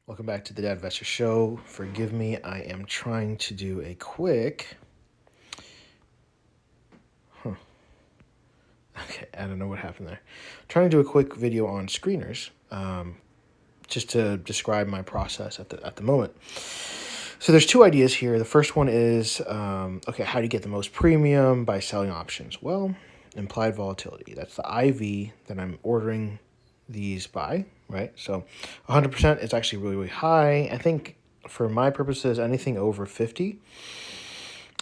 Welcome back to the Dad Investor Show. Forgive me, I am trying to do a quick. Okay, I don't know what happened there. Trying to do a quick video on screeners, just to describe my process at the moment. So there's two ideas here. The first one is, okay, how do you get the most premium by selling options? Well, implied volatility. That's the IV that I'm ordering these by, right? So 100% is actually really, really high. I think for my purposes, anything over 50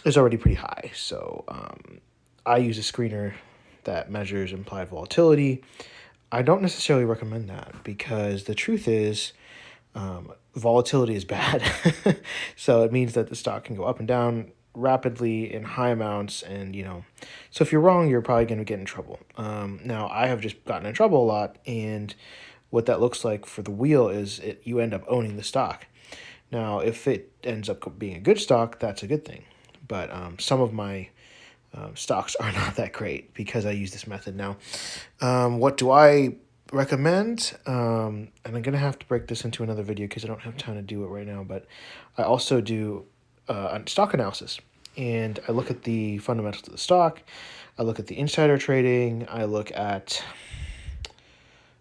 is already pretty high. So I use a screener that measures implied volatility. I don't necessarily recommend that because the truth is, volatility is bad. So it means that the stock can go up and down rapidly in high amounts. And, so if you're wrong, you're probably going to get in trouble. Now, I have just gotten in trouble a lot. And what that looks like for the wheel is you end up owning the stock. Now, if it ends up being a good stock, that's a good thing. But some of my stocks are not that great because I use this method. Now, what do I recommend? And I'm going to have to break this into another video because I don't have time to do it right now. But I also do a stock analysis. And I look at the fundamentals of the stock. I look at the insider trading. I look at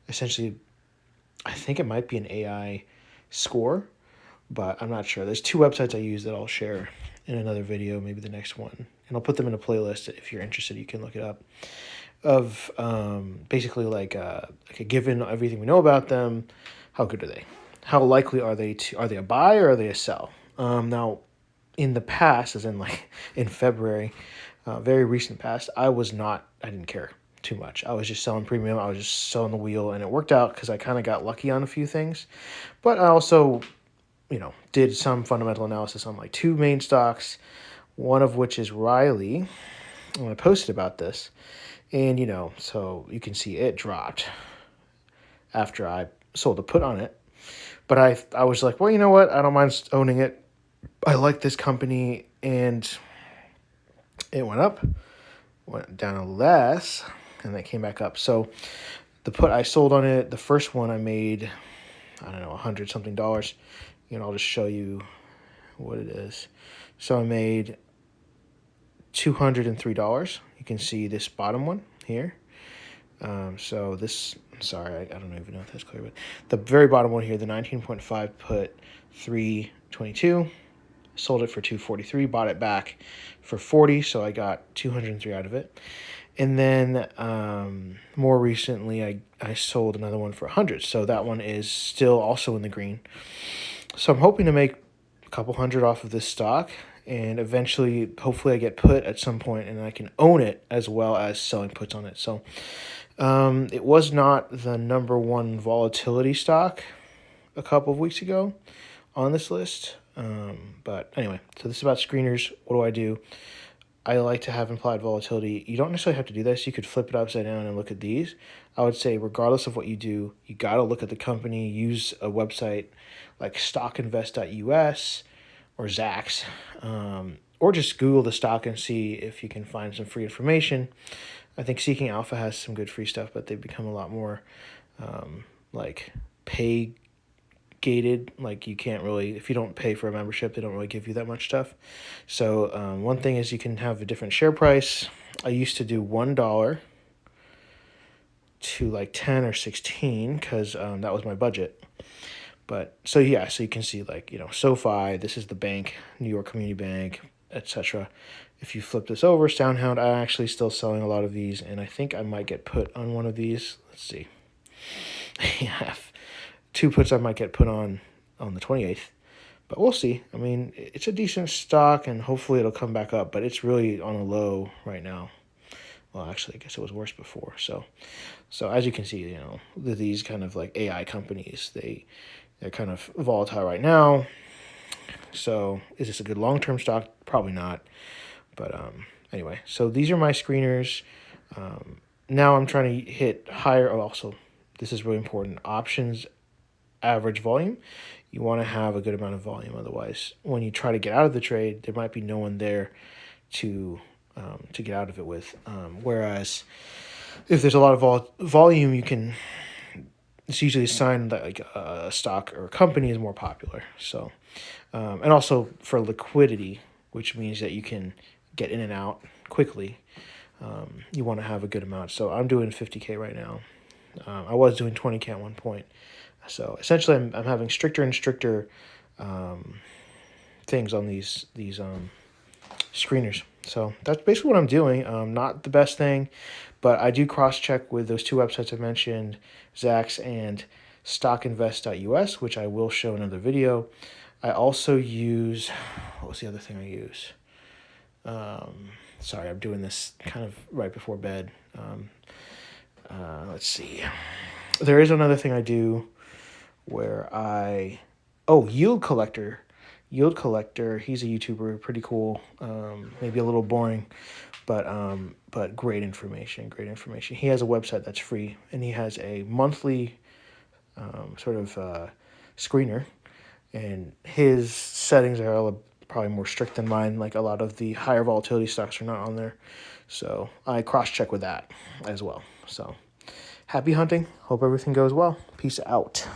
essentially, I think it might be an AI score, but I'm not sure. There's two websites I use that I'll share in another video, maybe the next one. And I'll put them in a playlist. If you're interested, you can look it up. Of basically like given everything we know about them, how good are they? How likely are they a buy or are they a sell? Now, in the past, as in like in February, very recent past, I didn't care too much. I was just selling premium. I was just selling the wheel, and it worked out because I kind of got lucky on a few things. But I also, did some fundamental analysis on like two main stocks, one of which is Riley. And I posted about this, and so you can see it dropped after I sold a put on it. But I was like, well, you know what? I don't mind owning it. I like this company, and it went up, went down less, and then came back up. So the put I sold on it, the first one I made, I don't know, $100 something. I'll just show you what it is. So I made $203. You can see this bottom one here. So this, sorry, I don't even know if that's clear, but the very bottom one here, the 19.5 put 322, sold it for 243, bought it back for 40, so I got 203 out of it. And then more recently, I sold another one for 100, so that one is still also in the green. So I'm hoping to make a couple hundred off of this stock, and eventually, hopefully I get put at some point and I can own it as well as selling puts on it. So it was not the number one volatility stock a couple of weeks ago on this list. But anyway, so this is about screeners. What do? I like to have implied volatility. You don't necessarily have to do this. You could flip it upside down and look at these. I would say regardless of what you do, you got to look at the company, use a website like stockinvest.us or Zacks, or just Google the stock and see if you can find some free information. I think Seeking Alpha has some good free stuff, but they've become a lot more like pay gated. Like you can't really, if you don't pay for a membership, they don't really give you that much stuff. So one thing is you can have a different share price. I used to do $1 to like 10 or 16 because that was my budget. But so yeah, so you can see like, SoFi, this is the bank, New York Community Bank, etc. If you flip this over, SoundHound, I'm actually still selling a lot of these, and I think I might get put on one of these. Let's see. I have two puts I might get put on the 28th, but we'll see. I mean, it's a decent stock, and hopefully it'll come back up, but it's really on a low right now. Well, actually, I guess it was worse before. So as you can see, these kind of like AI companies, they're kind of volatile right now. So is this a good long-term stock? Probably not. But anyway, so these are my screeners. Now I'm trying to hit higher. Oh, also, this is really important. Options average volume. You want to have a good amount of volume. Otherwise, when you try to get out of the trade, there might be no one there to get out of it with. Whereas if there's a lot of volume, it's usually a sign that like a stock or a company is more popular. So, and also for liquidity, which means that you can get in and out quickly. You want to have a good amount. So I'm doing 50K right now. I was doing 20K at one point. So essentially, I'm having stricter and stricter things on these screeners. So that's basically what I'm doing. Not the best thing, but I do cross-check with those two websites I mentioned, Zacks and stockinvest.us, which I will show in another video. I also use, what was the other thing I use? Sorry, I'm doing this kind of right before bed. Let's see. There is another thing I do where Yield Collector. Yield Collector, he's a YouTuber, pretty cool. Maybe a little boring, but great information. Great information. He has a website that's free, and he has a monthly sort of screener, and his settings are probably more strict than mine. Like a lot of the higher volatility stocks are not on there, so I cross check with that as well. So happy hunting. Hope everything goes well. Peace out.